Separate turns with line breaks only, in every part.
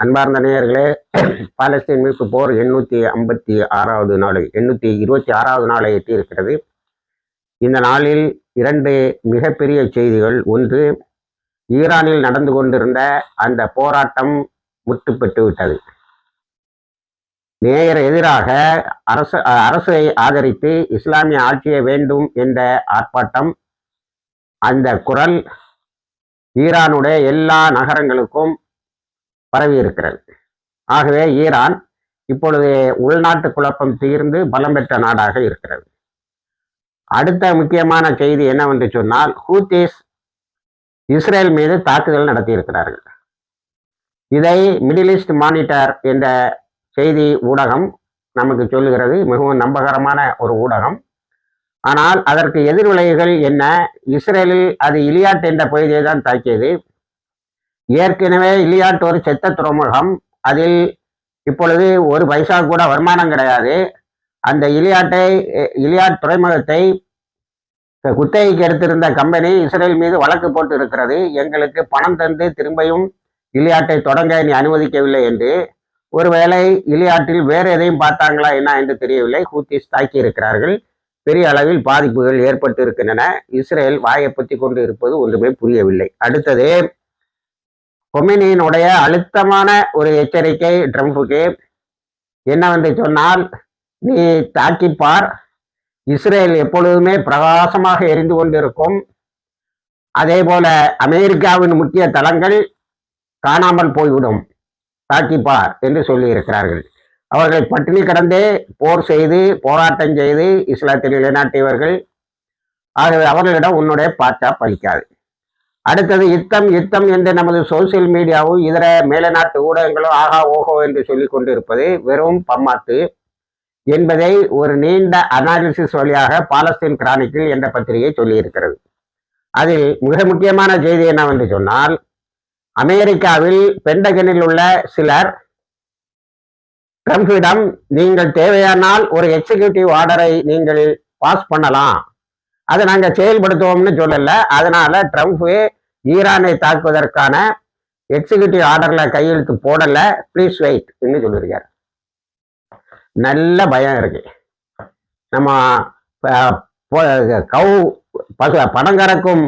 அன்பார்ந்த நேயர்களே, பாலஸ்தீன் மீட்பு போர் 856வது நாளை 826வது நாளை எட்டியிருக்கிறது. இந்த நாளில் இரண்டு மிகப்பெரிய செய்திகள். ஒன்று, ஈரானில் நடந்து கொண்டிருந்த அந்த போராட்டம் முற்றுப்பெற்று விட்டது. நேயர் எதிராக அரசை ஆதரித்து இஸ்லாமிய ஆட்சியை வேண்டும் என்ற ஆர்ப்பாட்டம், அந்த குரல் ஈரானுடைய எல்லா நகரங்களுக்கும் பரவி இருக்கிறது. ஆகவே ஈரான் இப்பொழுது உள்நாட்டு குழப்பம் தீர்ந்து பலம் பெற்ற நாடாக இருக்கிறது. அடுத்த முக்கியமான செய்தி என்னவென்று சொன்னால், ஹூத்திஸ் இஸ்ரேல் மீது தாக்குதல் நடத்தியிருக்கிறார்கள். இதை மிடில் ஈஸ்ட் மானிட்டர் என்ற செய்தி ஊடகம் நமக்கு சொல்லுகிறது. மிகவும் நம்பகரமான ஒரு ஊடகம். ஆனால் அதற்கு எதிர்விளைவுகள் என்ன? இஸ்ரேலில் அது இலியாட் என்ற பகுதியை தான் தாக்கியது. ஏற்கனவே இலியாட் ஒரு செத்த துறைமுகம். அதில் இப்பொழுது ஒரு பைசா கூட வருமானம் கிடையாது. அந்த இலியாட் துறைமுகத்தை குத்தகைக்கு எடுத்திருந்த கம்பெனி இஸ்ரேல் மீது வழக்கு போட்டு இருக்கிறது. எங்களுக்கு பணம் தந்து திரும்பியும் இலியாட்டை தொடங்க நீ அனுமதிக்கவில்லை என்று. ஒருவேளை இலியாட்டில் வேறு எதையும் பார்த்தாங்களா என்ன என்று தெரியவில்லை. ஹூத்திஸ் தாக்கி இருக்கிறார்கள். பெரிய அளவில் பாதிப்புகள் ஏற்பட்டு இருக்கின்றன. இஸ்ரேல் வாயை பற்றி கொண்டு இருப்பது ஒன்றுமே புரியவில்லை. அடுத்தது, கொமினியினுடைய அழுத்தமான ஒரு எச்சரிக்கை ட்ரம்புக்கு. என்னவென்று சொன்னால், நீ தாக்கிப்பார், இஸ்ரேல் எப்பொழுதுமே பிரகாசமாக எரிந்து கொண்டிருக்கும். அதே போல அமெரிக்காவின் முக்கிய தளங்கள் காணாமல் போய்விடும், தாக்கிப்பார் என்று சொல்லி இருக்கிறார்கள். அவர்கள் பட்டினி கடந்தே போர் செய்து போராட்டம் செய்து இஸ்லாத்தை நிலைநாட்டியவர்கள். ஆகவே அவர்களிடம் உன்னுடைய பாச்சா பலிக்காது. அடுத்தது, யுத்தம் என்று நமது சோசியல் மீடியாவும் இதர மேலநாட்டு ஊடகங்களும் ஆகா ஓஹோ என்று சொல்லி கொண்டு இருப்பது வெறும் பம்மாத்து என்பதை ஒரு நீண்ட அனாலிசிஸ் வழியாக பாலஸ்தீன் கிரானிக்கிள் என்ற பத்திரிகை சொல்லியிருக்கிறது. அதில் மிக முக்கியமான செய்தி என்னவென்று சொன்னால், அமெரிக்காவில் பென்டகனில் உள்ள சிலர் ட்ரம்பிடம், நீங்கள் தேவையானால் ஒரு எக்ஸிக்யூட்டிவ் ஆர்டரை நீங்கள் பாஸ் பண்ணலாம், அதை நாங்கள் செயல்படுத்துவோம்னு சொல்லல. அதனால ட்ரம்ப் ஈரானை தாக்குவதற்கான எக்ஸிக்யூட்டிவ் ஆர்டர்ல கையெழுத்து போடல, ப்ளீஸ் வெயிட் என்று சொல்லியிருக்கார். நல்ல பயம் இருக்கு. நம்ம பணம் கறக்கும்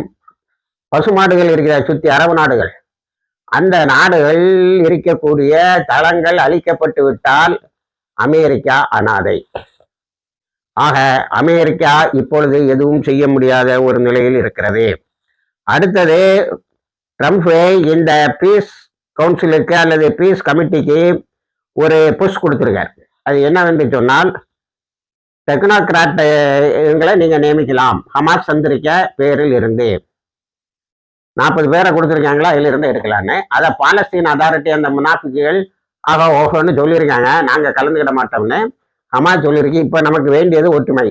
பசுமாடுகள் இருக்கிற சுத்தி அரபு நாடுகள், அந்த நாடுகள் இருக்கக்கூடிய தளங்கள் அழிக்கப்பட்டு விட்டால் அமெரிக்கா அனாதை. ஆக அமெரிக்கா இப்பொழுது எதுவும் செய்ய முடியாத ஒரு நிலையில் இருக்கிறது. அடுத்தது, ட்ரம்ப் இந்த பீஸ் கவுன்சிலுக்கு அல்லது பீஸ் கமிட்டிக்கு ஒரு புஷ் கொடுத்துருக்கார். அது என்னவென்று சொன்னால், டெக்னோக்ராட்களை நீங்கள் நியமிக்கலாம், ஹமாஸ் சந்திரிக்க பேரில் இருந்து 40 பேரை கொடுத்துருக்காங்களா, இதிலிருந்து எடுக்கலான்னு. அதை பாலஸ்தீன் அதாரிட்டி அந்த முனாஃபிக்குகள் ஆகா ஓஹோன்னு சொல்லியிருக்காங்க. நாங்கள் கலந்துக்கிட மாட்டோம்னு ஹமாஸ் சொல்லியிருக்கு. இப்போ நமக்கு வேண்டியது ஒற்றுமை.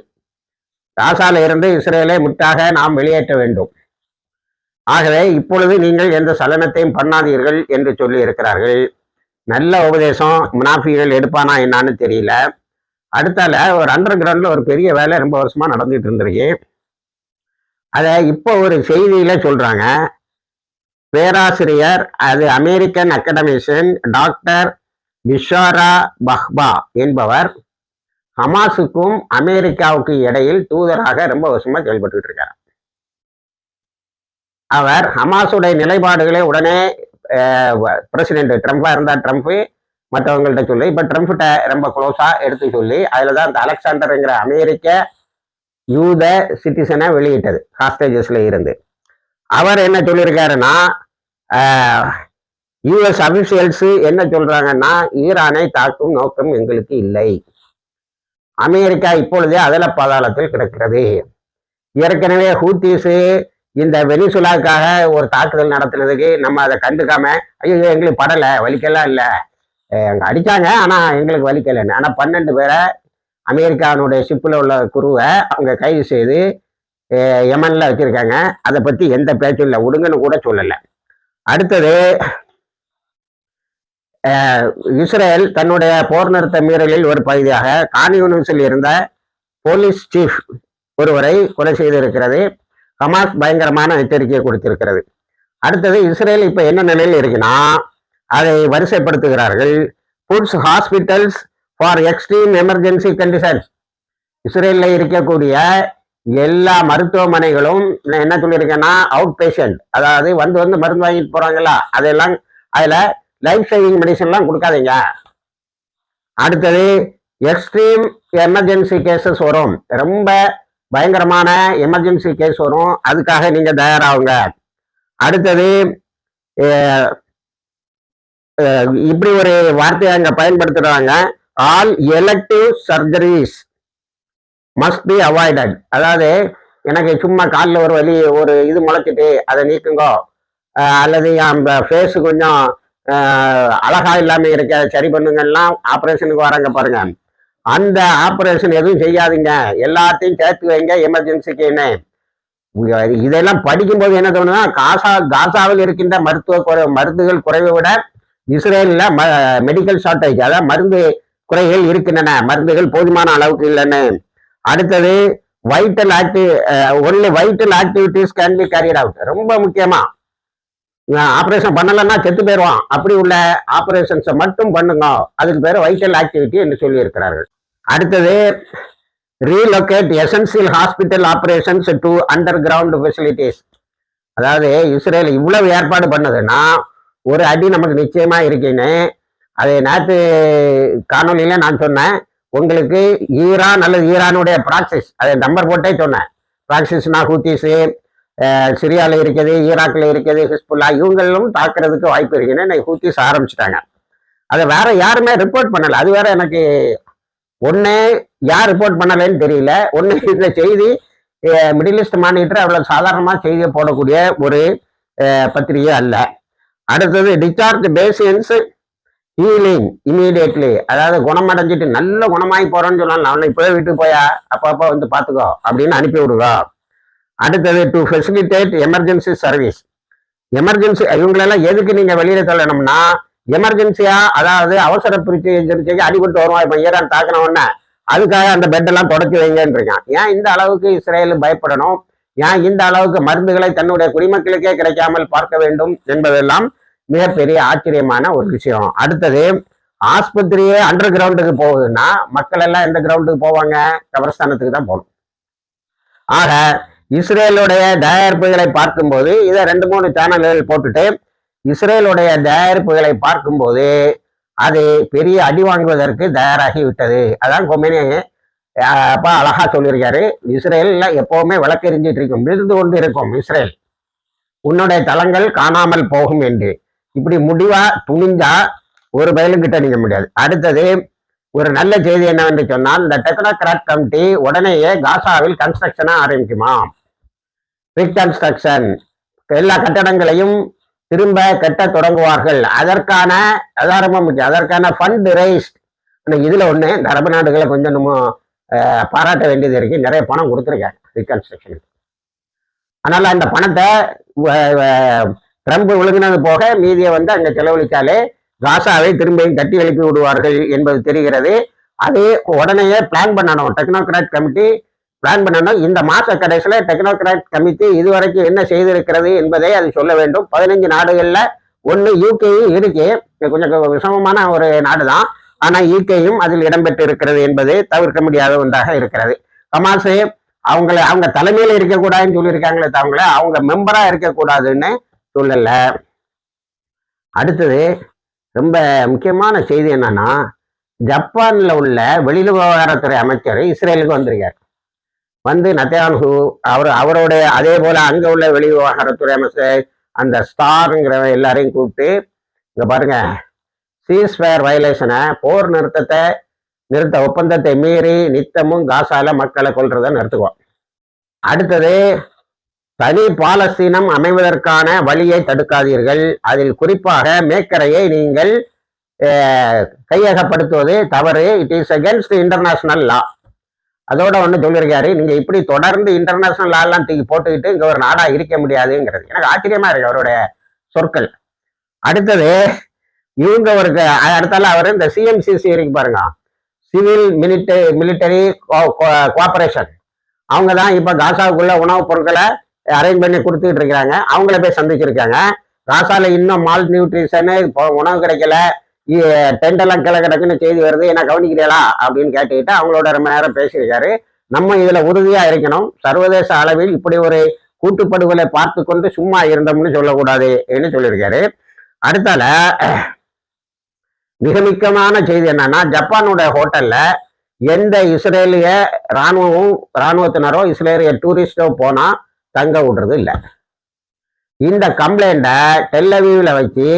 காசால இருந்து இஸ்ரேலை முற்றாக நாம் வெளியேற்ற வேண்டும். ஆகவே இப்பொழுது நீங்கள் எந்த சலனத்தையும் பண்ணாதீர்கள் என்று சொல்லி இருக்கிறார்கள். நல்ல உபதேசம். முனாஃபிகள் எடுப்பானா என்னான்னு தெரியல. அடுத்தால ஒரு அண்டர் கிரவுண்ட்ல ஒரு பெரிய வேலை ரொம்ப வருஷமா நடந்துட்டு இருந்திருக்கு. அதை இப்போ ஒரு செய்தியில சொல்றாங்க. பேராசிரியர், அது அமெரிக்கன் அகாடமிஷியன் டாக்டர் பிஷாரா பஹ்பா என்பவர் ஹமாஸுக்கும் அமெரிக்காவுக்கு இடையில் தூதராக ரொம்ப வருஷமா செயல்பட்டு இருக்கார். அவர் ஹமாஸுடைய நிலைப்பாடுகளை உடனே பிரசிடென்ட் ட்ரம்பா இருந்தா ட்ரம்ப் மற்றவங்கள்ட்ட சொல்லி, இப்ப ட்ரம்ப்கிட்ட ரொம்ப க்ளோஸா எடுத்து சொல்லி, அதுலதான் அந்த அலெக்சாண்டர்ங்கிற அமெரிக்க யூத சிட்டிசனை வெளியிட்டது ஹாஸ்டேஜஸ்ல இருந்து. அவர் என்ன சொல்லியிருக்காருன்னா, யூஎஸ் அபிஷியல்ஸ் என்ன சொல்றாங்கன்னா, ஈரானை தாக்கும் நோக்கம் எங்களுக்கு இல்லை, அமெரிக்கா இப்பொழுதே அதல பாதாளத்தில் கிடக்கிறது. ஏற்கனவே ஹூத்திஸ் இந்த வெனிசுலாக்காக ஒரு தாக்குதல் நடத்துனதுக்கு நம்ம அதை கண்டுக்காம, ஐயோ எங்களுக்கு படலை, வலிக்கலாம் இல்லை, அங்கே அடித்தாங்க ஆனால் எங்களுக்கு வலிக்கலைன்னு. ஆனால் 12 பேரை அமெரிக்கானுடைய ஷிப்பில் உள்ள குருவை அவங்க கைது செய்து யமனில் வச்சுருக்காங்க. அதை பற்றி எந்த பேச்சும் இல்லை, விடுங்கன்னு கூட சொல்லலை. அடுத்தது, இஸ்ரேல் தன்னுடைய போர் நிறுத்த மீறலில் ஒரு பகுதியாக கான்யூனிஸில் இருந்த போலீஸ் சீஃப் ஒருவரை கொலை செய்திருக்கிறது. ஹமாஸ் பயங்கரமான எச்சரிக்கையை கொடுத்திருக்கிறது. அடுத்தது இஸ்ரேல் இப்ப என்ன நிலையில் இருக்குன்னா அதை வரிசைப்படுத்துகிறார்கள். Puts hospitals for extreme emergency conditions. இஸ்ரேலில் இருக்கக்கூடிய எல்லா மருத்துவமனைகளும் என்ன சொல்லியிருக்கேன்னா அவுட் பேஷண்ட், அதாவது வந்து மருந்து வாங்கிட்டு போறாங்களா, அதெல்லாம் அதுல லைஃப் சேவிங் மெடிசன்லாம் கொடுக்காதீங்க. அடுத்தது எக்ஸ்ட்ரீம் எமர்ஜென்சி கேசஸ் வரும், ரொம்ப பயங்கரமான எமர்ஜென்சி கேஸ் வரும், அதுக்காக நீங்க தயாராகுங்க. அடுத்தது இப்படி ஒரு வார்த்தையை அங்க பயன்படுத்துறாங்க, all elective surgeries must be avoided. அதாவது எனக்கு சும்மா காலில் ஒரு வலி, ஒரு இது முளைச்சிட்டு அதை நீக்குங்கோ, அல்லது அந்த ஃபேஸு கொஞ்சம் அழகா இல்லாம இருக்க சரி பண்ணுங்கலாம் ஆப்ரேஷனுக்கு வராங்க பாருங்க, அந்த ஆப்ரேஷன் எதுவும் செய்யாதீங்க, எல்லாத்தையும் சேர்த்து வைங்க எமர்ஜென்சிக்குன்னு. இதெல்லாம் படிக்கும்போது என்ன தோணுன்னா, காசாவில் இருக்கின்ற மருந்துகள் குறைவை விட இஸ்ரேலில் மெடிக்கல் ஷார்டேஜ், அதாவது மருந்து குறைகள் இருக்கின்றன, மருந்துகள் போதுமான அளவுக்கு இல்லைன்னு. அடுத்தது vital only vital activities can be carried out. ரொம்ப முக்கியமா ஆப்ரேஷன் பண்ணலன்னா செத்து போயிடுவான், அப்படி உள்ள ஆப்ரேஷன்ஸை மட்டும் பண்ணுங்க, அதுக்கு பேர் வைட்டல் ஆக்டிவிட்டி என்று சொல்லி இருக்கிறார்கள். அடுத்தது relocate essential hospital operations to under ground facilities. அதாவது இஸ்ரேல் இவ்வளவு ஏற்பாடு பண்ணதுன்னா ஒரு அடி நமக்கு நிச்சயமா இருக்குன்னு, அதை நேற்று காணொலியில நான் சொன்னேன் உங்களுக்கு. ஈரான் அல்லது ஈரானுடைய ப்ராக்சிஸ், அதை நம்பர் போட்டே சொன்னேன். ப்ராக்சிஸ்னா ஹூத்திஸு சிரியாவில் இருக்குது, ஈராக்கில் இருக்குது, ஹிஸ்புல்லா, இவங்களும் தாக்குறதுக்கு வாய்ப்பு இருக்குன்னு ஹூத்திஸ் ஆரம்பிச்சுட்டாங்க. அதை வேற யாருமே ரிப்போர்ட் பண்ணலை. அது வேற எனக்கு ஒன்று யார் ரிப்போர்ட் பண்ணலைன்னு தெரியல. ஒன்று இந்த செய்தி மிடில் ஈஸ்ட் மானிட்டர் அவ்வளவு சாதாரணமாக செய்தியை போடக்கூடிய ஒரு பத்திரிகை அல்ல. அடுத்தது டிஸ்சார்ஜ் பேஷன்ஸ் ஹீலிங் இமீடியட்லி, அதாவது குணமடைஞ்சிட்டு நல்ல குணமாகி போறோன்னு சொல்லலாம், அவனை இப்போவே வீட்டுக்கு போயா அப்பப்போ வந்து பார்த்துக்கோ அப்படின்னு அனுப்பி விடுவா. அடுத்தது to facilitate emergency service. Emergency இவங்களெல்லாம் எதுக்கு நீங்க வெளியில சொல்லணும்னா, எமர்ஜென்சியா, அதாவது அவசர பிரிச்சு அடிபட்டு வருவான், இப்போ ஈரான் தாக்கினவொன்னே அதுக்காக அந்த பெட்டெல்லாம் தொடச்சி வைங்கன்றிருக்கான். ஏன் இந்த அளவுக்கு இஸ்ரேல் பயப்படணும், ஏன் இந்த அளவுக்கு மருந்துகளை தன்னுடைய குடிமக்களுக்கே கிடைக்காமல் பார்க்க வேண்டும் என்பதெல்லாம் மிகப்பெரிய ஆச்சரியமான ஒரு விஷயம். அடுத்தது ஆஸ்பத்திரியே அண்டர் கிரவுண்டுக்கு போகுதுன்னா மக்கள் எல்லாம் எந்த கிரவுண்டுக்கு போவாங்க, கபரஸ்தானத்துக்கு தான் போகணும். ஆக இஸ்ரேலுடைய தயாரிப்புகளை பார்க்கும்போது இதை 2-3 சேனல்கள் போட்டுட்டு இஸ்ரேலுடைய தயாரிப்புகளை பார்க்கும்போது அது பெரிய அடி வாங்குவதற்கு தயாராகி விட்டது. அதான் கொமேனி அப்பா அழகா சொல்லியிருக்காரு, இஸ்ரேல்ல எப்பவுமே விளக்கெறிஞ்சிட்டு இருக்கும், விழுந்து கொண்டு இருக்கும் இஸ்ரேல், உன்னுடைய தளங்கள் காணாமல் போகும் என்று. இப்படி முடிவா துணிஞ்சா ஒரு பயலும் கிட்ட நிற்க முடியாது. அடுத்தது ஒரு நல்ல செய்தி என்னவென்று சொன்னால், இந்த டெக்னோகிராட் கமிட்டி உடனேயே காசாவில் கன்ஸ்ட்ரக்ஷனை ஆரம்பிக்குமா, ரீகன்ஸ்ட்ரக்ஷன், எல்லா கட்டடங்களையும் திரும்ப கட்ட தொடங்குவார்கள். அதற்கான ரொம்ப முக்கியம், அதற்கான ஃபண்ட் ரைஸ்ட். இதுல ஒண்ணு இந்த அரபு நாடுகளை கொஞ்சம் நம்ம பாராட்ட வேண்டியது இருக்கு, நிறைய பணம் கொடுத்துருக்காங்க ரீகன்ஸ்ட்ரக்ஷனுக்கு. அதனால அந்த பணத்தை ட்ரம்ப் ஒழுங்கினது போக மீதியை அங்க செலவழித்தாலே காசாவை திரும்பியும் கட்டி எழுப்பி விடுவார்கள் என்பது தெரிகிறது. அது உடனேயே பிளான் பண்ணணும், டெக்னோகிராட் கமிட்டி பிளான் பண்ணணும். இந்த மாச கடைசியில் டெக்னோகிராட் கமிட்டி இதுவரைக்கும் என்ன செய்திருக்கிறது என்பதை அது சொல்ல வேண்டும். 15 நாடுகள்ல ஒன்று யூகேயும் இருக்கு, கொஞ்சம் விஷமமான ஒரு நாடு தான், ஆனா யூகேயும் அதில் இடம்பெற்று இருக்கிறது என்பது தவிர்க்க முடியாத ஒன்றாக இருக்கிறது. ஹமாஸ் அவங்க தலைமையில இருக்கக்கூடாதுன்னு சொல்லியிருக்காங்களே தவிர அவங்க மெம்பரா இருக்கக்கூடாதுன்னு சொல்லல. அடுத்தது ரொம்ப முக்கியமான செய்தி என்னன்னா, ஜப்பான்ல உள்ள வெளிவிவகாரத்துறை அமைச்சர் இஸ்ரேலுக்கு வந்திருக்கார். நெதன்யாஹூ அவருடைய அதே போல அங்க உள்ள வெளிவிவகாரத்துறை அமைச்சர் அந்த ஸ்டார்ங்கிற எல்லாரையும் கூப்பிட்டு, இங்க பாருங்க, சீஸ்ஃபயர் வயலேஷனை, போர் நிறுத்த ஒப்பந்தத்தை மீறி நித்தமும் காசால மக்களை கொல்றதை நிறுத்துவோம். அடுத்தது தனி பாலஸ்தீனம் அமைவதற்கான வழியை தடுக்காதீர்கள், அதில் குறிப்பாக மேக்கரையை நீங்கள் கையகப்படுத்துவது தவறு, இட் இஸ் அகென்ஸ்ட் இன்டர்நேஷனல் லா. அதோட ஒன்று சொல்லியிருக்காரு, நீங்க இப்படி தொடர்ந்து இன்டர்நேஷனல் லா எல்லாம் தூக்கி போட்டுக்கிட்டு இங்க ஒரு நாடா இருக்க முடியாதுங்கிறது. எனக்கு ஆச்சரியமா இருக்கு அவருடைய சொற்கள். அடுத்தது இவங்க ஒரு அடுத்தால அவர் இந்த சிஎம்சிசி இருக்கு பாருங்க, சிவில் மிலிட்டரி கோஆபரேஷன், அவங்க தான் இப்ப காசாவுக்குள்ள உணவுப் பொருட்களை அரேஞ்ச் பண்ணி கொடுத்துட்டு இருக்கிறாங்க. அவங்கள போய் சந்திச்சிருக்காங்க. காசால இன்னும் மால் நியூட்ரிஷனு உணவு கிடைக்கல, டென்ட் எல்லாம் கீழே கிடக்குன்னு செய்தி வருது, என்ன கவனிக்கிறீங்களா அப்படின்னு கேட்டுக்கிட்டு அவங்களோட ரொம்ப நேரம் பேசியிருக்காரு. நம்ம இதுல உறுதியா இருக்கணும். சர்வதேச அளவில் இப்படி ஒரு கூட்டுப்படுகொலை பார்த்து கொண்டு சும்மா இருந்தோம்னு சொல்லக்கூடாது என்று சொல்லியிருக்காரு. அடுத்தால மிக முக்கியமான செய்தி என்னன்னா, ஜப்பானுடைய ஹோட்டல்ல எந்த இஸ்ரேலிய இராணுவத்தினரோ இஸ்ரேலிய டூரிஸ்டோ போனா தங்க விடுறது இல்லை. இந்த கம்ப்ளைண்ட டெல்லவீவ்ல வச்சு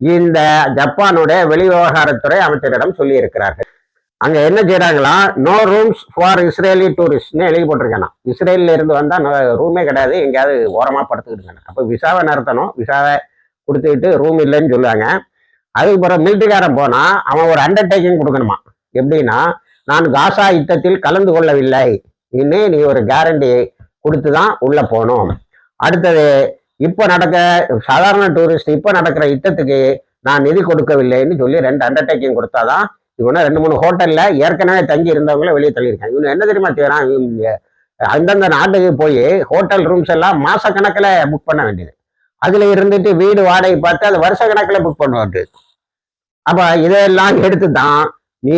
இந்த ஜப்பானுடைய வெளிவிவகாரத்துறை அமைச்சரிடம் சொல்லி இருக்கிறார்கள். அங்க என்ன செய்யறாங்களா, நோ ரூம்ஸ் ஃபார் இஸ்ரேலி டூரிஸ்ட்னு எழுதி போட்டிருக்கானா. இஸ்ரேல்ல இருந்து வந்தா ரூமே கிடையாது, எங்கேயாவது ஓரமா படுத்துக்கிட்டு. அப்ப விசாவை நிறுத்தணும், விசாவை கொடுத்துக்கிட்டு ரூம் இல்லைன்னு சொல்லுவாங்க. அதுக்கு பிறகு மிலிட்டரிக்காரன் போனா அவன் ஒரு அண்டர்டேக்கிங் கொடுக்கணுமா. எப்படின்னா, நான் காசா யுத்தத்தில் கலந்து கொள்ளவில்லை, இன்னும் நீ ஒரு கேரண்டி கொடுத்துதான் உள்ள போகணும். அடுத்தது, இப்ப நடக்க சாதாரண டூரிஸ்ட் இப்ப நடக்கிற யுத்தத்துக்கு நான் நிதி கொடுக்கவில்லைன்னு சொல்லி 2 அண்டர்டேக்கிங் கொடுத்தாதான். இவனா 2-3 ஹோட்டல்ல ஏற்கனவே தங்கி இருந்தவங்கள வெளியே தள்ளியிருக்காங்க. இவனு என்ன தெரியுமா செய்யறான், அந்தந்த நாட்டுக்கு போய் ஹோட்டல் ரூம்ஸ் எல்லாம் மாச கணக்கில் புக் பண்ண வேண்டியது. அதுல இருந்துட்டு வீடு வாடகை பார்த்து அது வருஷ கணக்கில் புக் பண்ணுவாரு. அப்ப இதெல்லாம் எடுத்து தான் நீ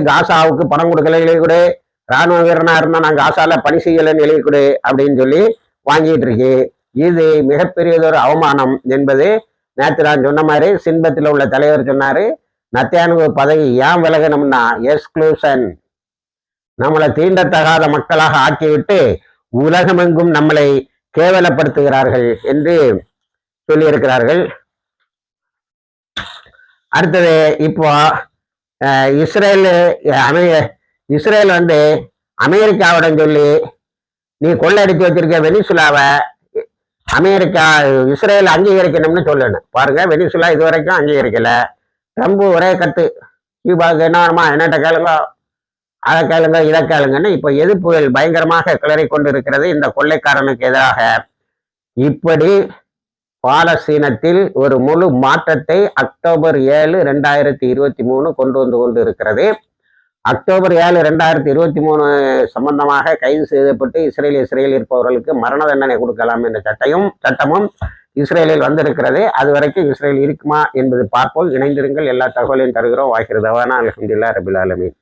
காசாவுக்கு பணம் கொடுக்கல எழுதி கொடு, ராணுவ வீரனா இருந்தா நான் காசால பணி செய்யலைன்னு எழுதி கொடு அப்படின்னு சொல்லி வாங்கிட்டு இருக்கு. இது மிகப்பெரியதொரு அவமானம் என்பது நேற்று நான் சொன்ன மாதிரி சின்பத்தில் உள்ள தலைவர் சொன்னாரு. நத்தியானு பதவி ஏன் விலகணும்னா எக்ஸ்க்ளூஷன், நம்மளை தீண்டத்தகாத மக்களாக ஆக்கிவிட்டு உலகமெங்கும் நம்மளை கேவலப்படுத்துகிறார்கள் என்று சொல்லியிருக்கிறார்கள். அடுத்தது, இப்போ இஸ்ரேல் அமெரிக்காவிடம் சொல்லி நீ கொள்ளடிச்சு வச்சிருக்க வெனிசுலாவை இஸ்ரேல் அங்கீகரிக்கணும்னு சொல்லணும். பாருங்க, வெனிசுலா இது வரைக்கும் அங்கீகரிக்கல. ட்ரம்ப் ஒரே கட்டு, கியூபாவுக்கு என்ன வேணுமா, என்னட்ட கேளுங்க, அதை கேளுங்க, இதை கேளுங்கன்னு இப்போ எதிர்ப்புகள் பயங்கரமாக கிளறி கொண்டு இருக்கிறது இந்த கொள்ளைக்காரனுக்கு எதிராக. இப்படி பாலஸ்தீனத்தில் ஒரு முழு மாற்றத்தை அக்டோபர் 7, 2023 கொண்டு கொண்டு இருக்கிறது. அக்டோபர் 7, 2023 சம்பந்தமாக கைது செய்யப்பட்டு இஸ்ரேலில் இருப்பவர்களுக்கு மரண தண்டனை கொடுக்கலாம் என்ற சட்டமும் இஸ்ரேலில் வந்திருக்கிறது. அது வரைக்கும் இஸ்ரேல் இருக்குமா என்பது பார்ப்போம். இணைந்திருங்கள். எல்லா தகவலையும் தருகிறோம். வாய்க்கிறதவானா அல்ஹம்துலில்லாஹ் ரபில் ஆலமீன்.